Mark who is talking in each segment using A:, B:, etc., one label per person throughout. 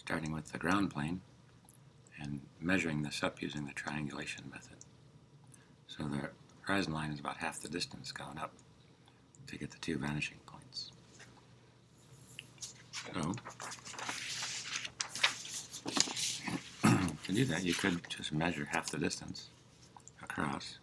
A: starting with the ground plane and measuring this up using the triangulation method. So the horizon line is about half the distance going up to get the two vanishing points. So to do that, you could just measure half the distance across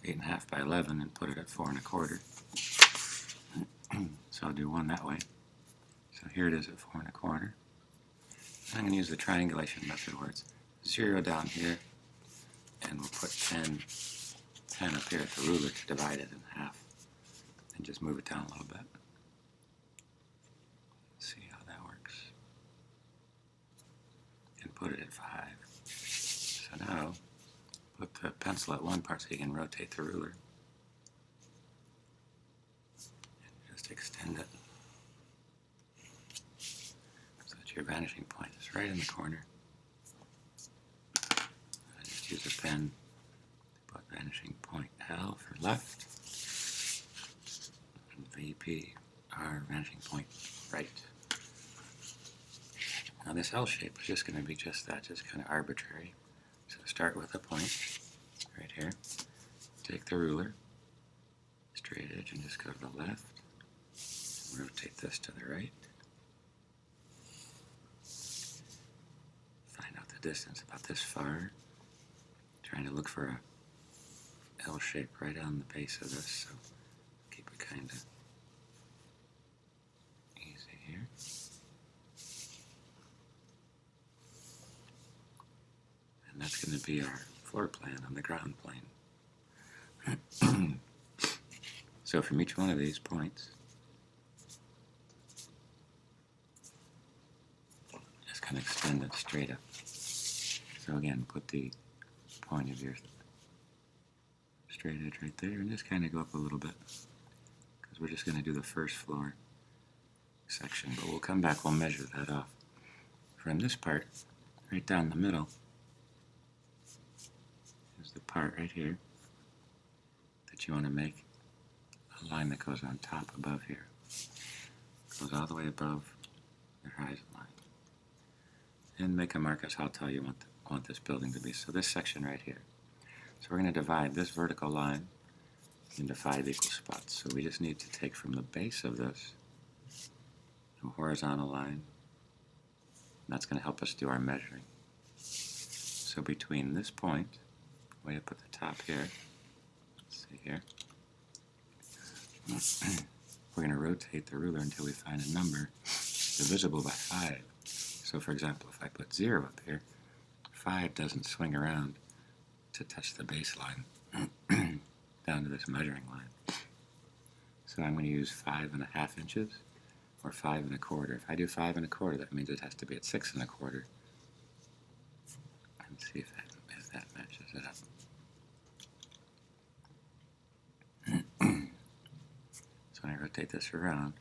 A: 8.5 by 11 and put it at 4 1/4. So I'll do one that way. So here it is at 4 1/4. I'm going to use the triangulation method where it's 0 down here, and we'll put 10 up here at the ruler to divide it in half, and just move it down a little bit. See how that works. And put it at 5. So now, put the pencil at one part so you can rotate the ruler. And just extend it so that your vanishing point is right in the corner. I just use a pen to put vanishing point L for left, and VP, our vanishing point right. Now this L shape is just going to be just that, just kind of arbitrary. So start with a point right here. Take the ruler, straight edge, and just go to the left. Rotate this to the right. Find out the distance about this far. Trying to look for a L shape right on the base of this, so keep it kind of easy here. And that's going to be our floor plan on the ground plane. So from each one of these points, just kind of extend it straight up. So again, put the point of your straight edge right there and just kind of go up a little bit, because we're just going to do the first floor section, but we'll come back, we'll measure that off. From this part, right down the middle, is the part right here that you want to make a line that goes on top above here. Goes all the way above the horizon line. And make a mark as how tall you want this building to be. So this section right here. So we're going to divide this vertical line into 5 equal spots. So we just need to take from the base of this a horizontal line. And that's going to help us do our measuring. So between this point, way up at the top here, let's see here, we're going to rotate the ruler until we find a number divisible by 5. So for example, if I put 0 up here, 5 doesn't swing around to touch the baseline down to this measuring line. So I'm going to use 5 1/2 inches or 5 1/4. If I do 5 1/4, that means it has to be at 6 1/4. And see if that matches it up. So when I rotate this around,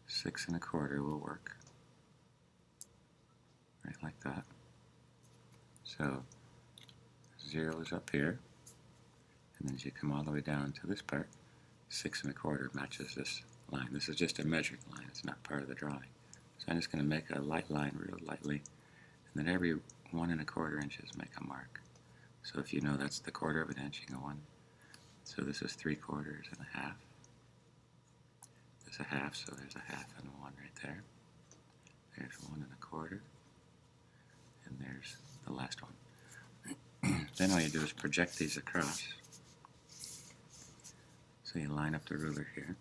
A: 6 1/4 will work. Right like that. So 0 is up here, and then as you come all the way down to this part, 6 1/4 matches this line. This is just a measured line, it's not part of the drawing. So I'm just going to make a light line real lightly, and then every 1 1/4 inches make a mark. So if you know that's the 1/4 of an inch, you go 1. So this is 3/4 and a half. There's a half, so there's a half and a 1 right there. There's 1 1/4. And there's the last one. Then all you do is project these across. So you line up the ruler here,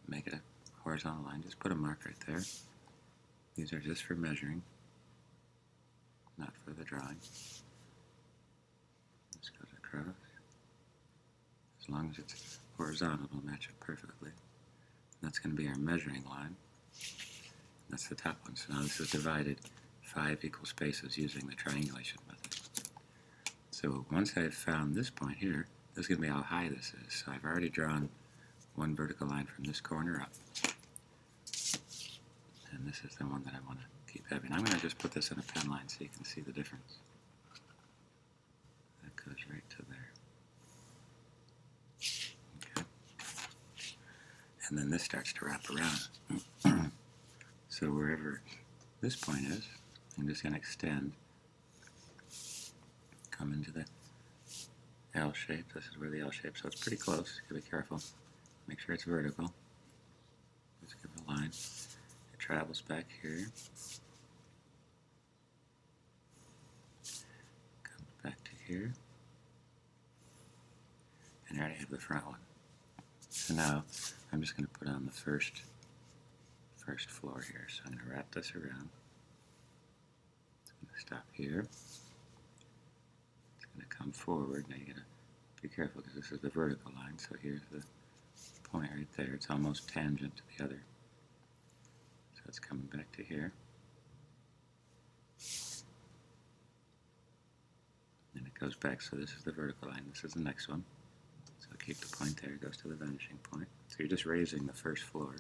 A: make it a horizontal line, just put a mark right there. These are just for measuring, not for the drawing. This goes across. As long as it's horizontal, it'll match it perfectly. And that's going to be our measuring line. That's the top one. So now this is divided 5 equal spaces using the triangulation method. So once I've found this point here, this is going to be how high this is. So I've already drawn one vertical line from this corner up. And this is the one that I want to keep having. I'm going to just put this in a pen line so you can see the difference. That goes right to there. Okay. And then this starts to wrap around. So wherever this point is, I'm just going to extend, come into the L shape. This is where the L shape, so it's pretty close. You gotta be careful. Make sure it's vertical. Let's give it a line. It travels back here. Comes back to here. And I already have the front one. So now I'm just going to put on the first floor here. So I'm going to wrap this around. It's going to stop here. It's going to come forward. Now you got to be careful because this is the vertical line. So here's the point right there. It's almost tangent to the other. So it's coming back to here. And it goes back. So this is the vertical line. This is the next one. So keep the point there. It goes to the vanishing point. So you're just raising the first floor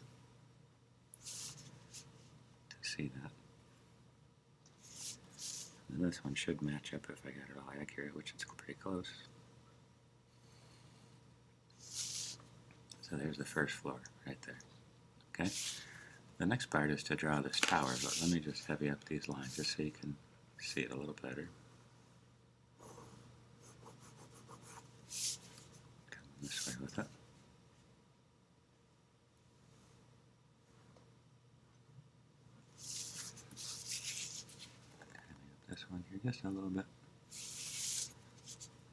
A: to see that. And this one should match up if I got it all accurate, which it's pretty close. So there's the first floor right there. Okay. The next part is to draw this tower, but let me just heavy up these lines just so you can see it a little better. Come this way with it. This one here just a little bit.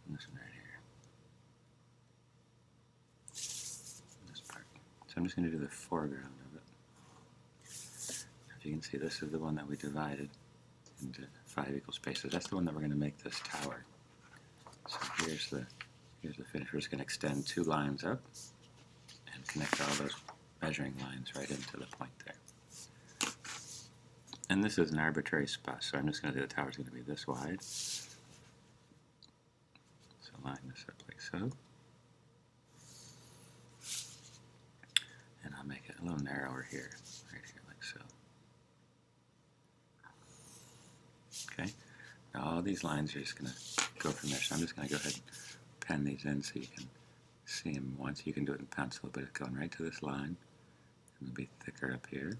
A: And this one right here. And this part. So I'm just going to do the foreground of it. As you can see, this is the one that we divided into 5 equal spaces. That's the one that we're going to make this tower. So here's the finish. We're just going to extend 2 lines up and connect all those measuring lines right into the point there. And this is an arbitrary spot, so I'm just going to do the tower's going to be this wide. So line this up like so. And I'll make it a little narrower here, right here like so. Okay, now all these lines are just going to go from there, so I'm just going to go ahead and pen these in so you can see them once. You can do it in pencil, but it's going right to this line. And it'll be thicker up here.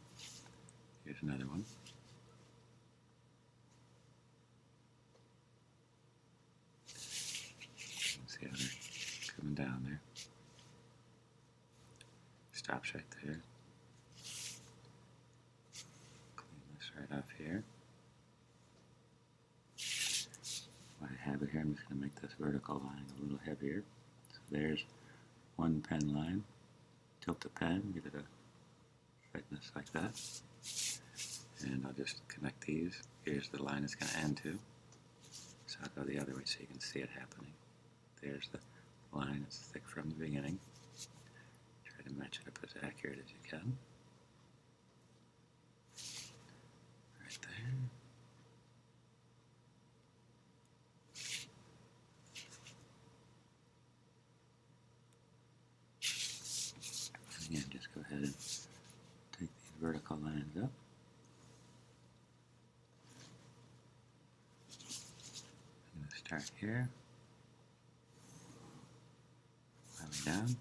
A: Here's another one. See how they're coming down there. Stops right there. Clean this right off here. While I have it here, I'm just going to make this vertical line a little heavier. So there's one pen line. Tilt the pen, give it a thickness like that. And I'll just connect these. Here's the line it's going to end to. So I'll go the other way so you can see it happening. There's the line, it's thick from the beginning. Try to match it up as accurate as you can. Right there. And again, just go ahead and take these vertical lines up. I'm going to start here. Down. And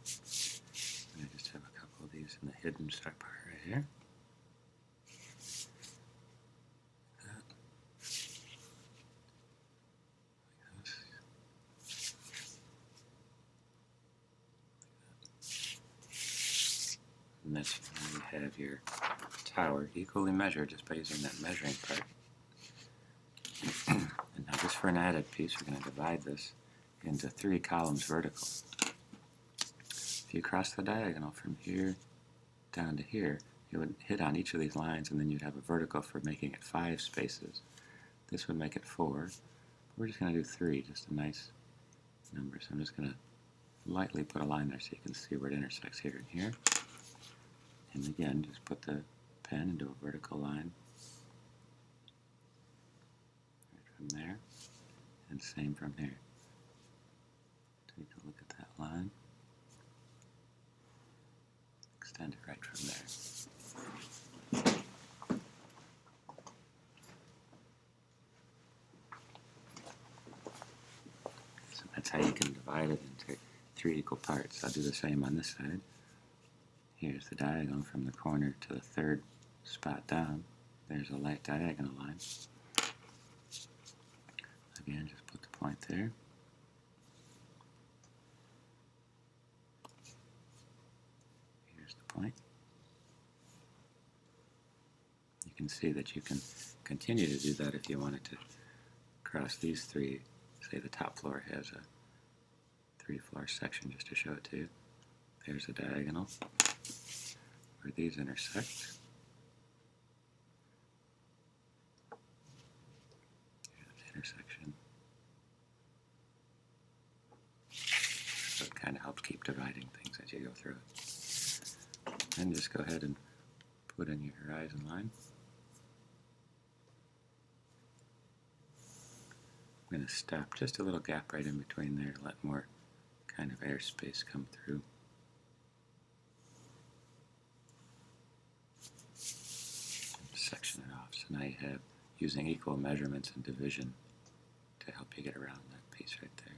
A: I just have a couple of these in the hidden start part right here. Like that. And that's how you have your tower equally measured just by using that measuring part. And now just for an added piece, we're going to divide this into 3 columns vertical. If you cross the diagonal from here down to here, you would hit on each of these lines and then you'd have a vertical for making it 5 spaces. This would make it 4. We're just going to do 3, just a nice number. So I'm just going to lightly put a line there so you can see where it intersects here and here. And again, just put the pen into a vertical line right from there, and same from here. Take a look at that line. Extend it right from there. So that's how you can divide it into 3 equal parts. I'll do the same on this side. Here's the diagonal from the corner to the 3rd spot down. There's a light diagonal line. Again, just put the point there. Here's the point. You can see that you can continue to do that if you wanted to cross these three. Say the top floor has a 3-floor section, just to show it to you. There's a diagonal where these intersect. Here's the intersection. So it kind of helps keep dividing things as you go through it. And just go ahead and put in your horizon line. I'm going to stop just a little gap right in between there to let more kind of airspace come through. Section it off. So now you have using equal measurements and division to help you get around that piece right there.